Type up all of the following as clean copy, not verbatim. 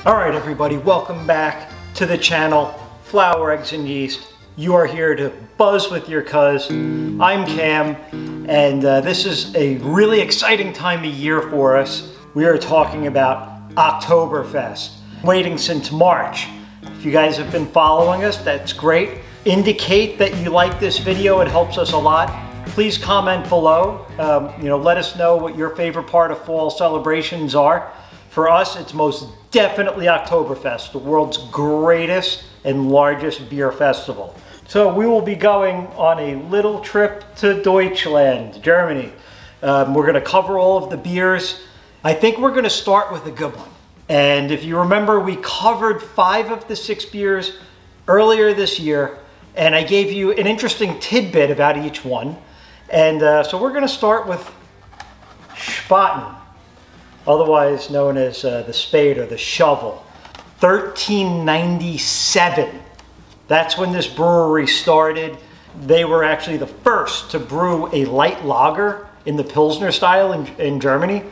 All right, everybody, welcome back to the channel, Flour, Eggs, and Yeast. You are here to buzz with your cuz. I'm Cam, and this is a really exciting time of year for us. We are talking about Oktoberfest, waiting since March. If you guys have been following us, that's great. Indicate that you like this video, it helps us a lot. Please comment below, let us know what your favorite part of fall celebrations are. For us, it's most definitely Oktoberfest, the world's greatest and largest beer festival. So we will be going on a little trip to Deutschland, Germany. We're going to cover all of the beers. I think we're going to start with a good one. And if you remember, we covered 5 of the 6 beers earlier this year, and I gave you an interesting tidbit about each one. And so we're going to start with Spaten, otherwise known as the spade or the shovel. 1397. That's when this brewery started. They were actually the first to brew a light lager in the Pilsner style in Germany.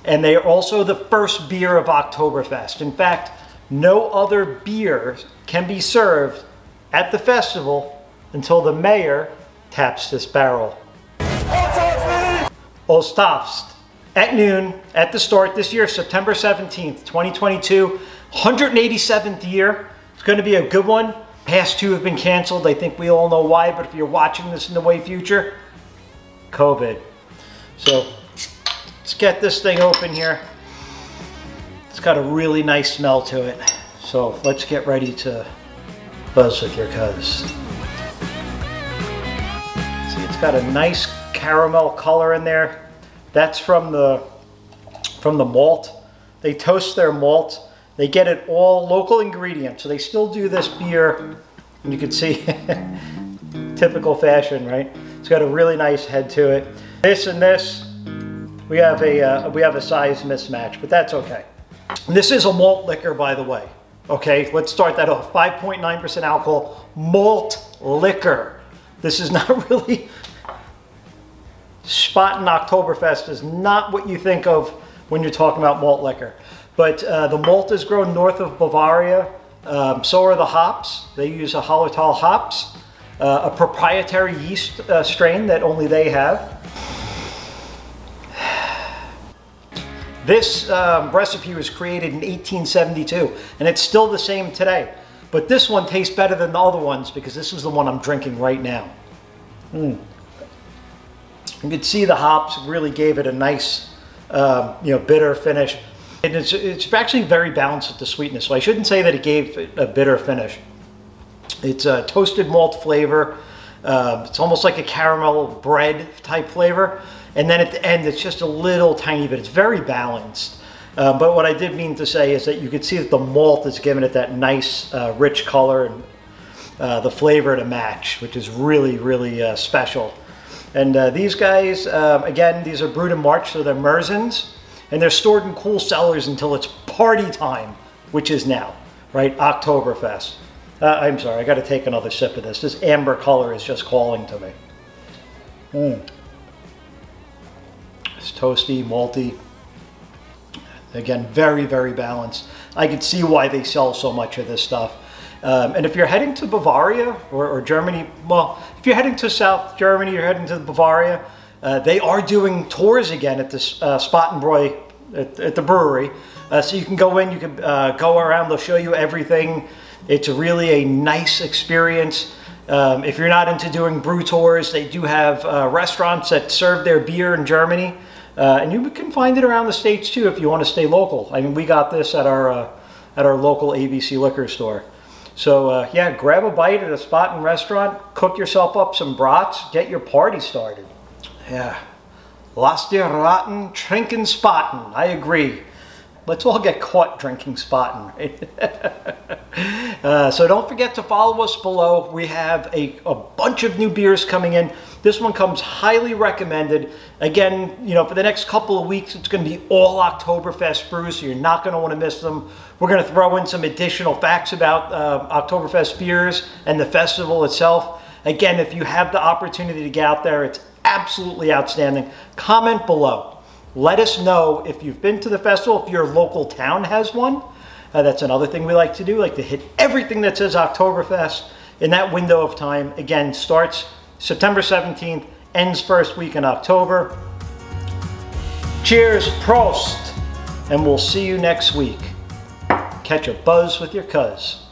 And they are also the first beer of Oktoberfest. In fact, no other beer can be served at the festival until the mayor taps this barrel. Ostafst. At noon, at the start this year, September 17th, 2022, 187th year. It's going to be a good one. Past 2 have been canceled. I think we all know why, but if you're watching this in the way future, COVID. So let's get this thing open here. It's got a really nice smell to it. So let's get ready to buzz with your cuz. See, it's got a nice caramel color in there. That's from the malt. They toast their malt. They get it all local ingredients. So they still do this beer, and you can see typical fashion, right? It's got a really nice head to it. This and this, we have a size mismatch, but that's okay. And this is a malt liquor, by the way. Okay, let's start that off. 5.9% alcohol, malt liquor. This is not really. Spaten Oktoberfest is not what you think of when you're talking about malt liquor. But the malt is grown north of Bavaria. So are the hops. They use a Hallertau hops, a proprietary yeast strain that only they have. This recipe was created in 1872, and it's still the same today. But this one tastes better than the other ones because this is the one I'm drinking right now. You could see the hops really gave it a nice, bitter finish. And it's actually very balanced with the sweetness. So I shouldn't say that it gave it a bitter finish. It's a toasted malt flavor. It's almost like a caramel bread type flavor. And then at the end, it's just a little tiny bit. It's very balanced. But what I did mean to say is that you could see that the malt is giving it that nice, rich color and the flavor to match, which is really, really special. And these guys, again, these are brewed in March, so they're Merzens, and they're stored in cool cellars until it's party time, which is now, right? Oktoberfest. I'm sorry, I got to take another sip of this. This amber color is just calling to me. It's toasty, malty. Again, very, very balanced. I could see why they sell so much of this stuff. And if you're heading to Bavaria or Germany, well, if you're heading to South Germany, you're heading to Bavaria, they are doing tours again at this Spatenbräu, at the brewery. So you can go in, you can go around, they'll show you everything. It's really a nice experience. If you're not into doing brew tours, they do have restaurants that serve their beer in Germany. And you can find it around the States too if you want to stay local. I mean, we got this at our local ABC liquor store. So yeah, grab a bite at a Spaten restaurant, cook yourself up some brats, get your party started. Yeah, lass dir raten, trinken Spaten. I agree. Let's all get caught drinking Spaten, right? So don't forget to follow us below. We have a bunch of new beers coming in. This one comes highly recommended. Again, for the next couple of weeks, it's going to be all Oktoberfest brews, so you're not going to want to miss them. We're going to throw in some additional facts about Oktoberfest beers and the festival itself. Again, if you have the opportunity to get out there, it's absolutely outstanding. Comment below. Let us know if you've been to the festival, if your local town has one. That's another thing we like to do, like to hit everything that says Oktoberfest in that window of time. Again, starts September 17th, ends first week in October. Cheers, Prost, and we'll see you next week. Catch a buzz with your cuz.